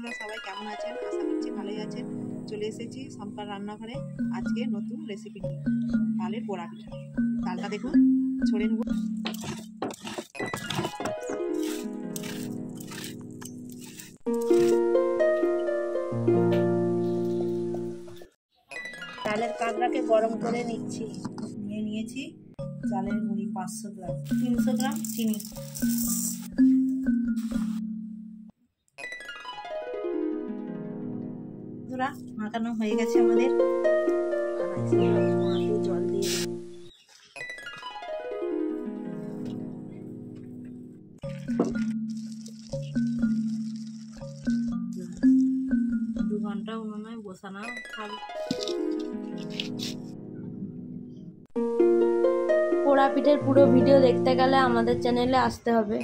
বন্ধুরা সবাই কেমন আছেন? আশা করছি ভালোই আছেন। চলে এসেছি সম্পার রান্নাঘরে আজকে নতুন রেসিপি নিয়ে, তালের পোড়া পিঠা। তালটা দেখুন ছড়ে নেব। তালের কাঁকড়াকে গরম করে নিচ্ছি। নিয়েছি চালের গুঁড়ি 500 গ্রাম, 300 গ্রাম চিনি, মাখানো হয়ে গেছে আমাদের। জল দিয়ে 2 ঘন্টা উনুনে বসানো থাকবে। পোড়া পিঠের পুরো ভিডিও দেখতে গেলে আমাদের চ্যানেলে আসতে হবে।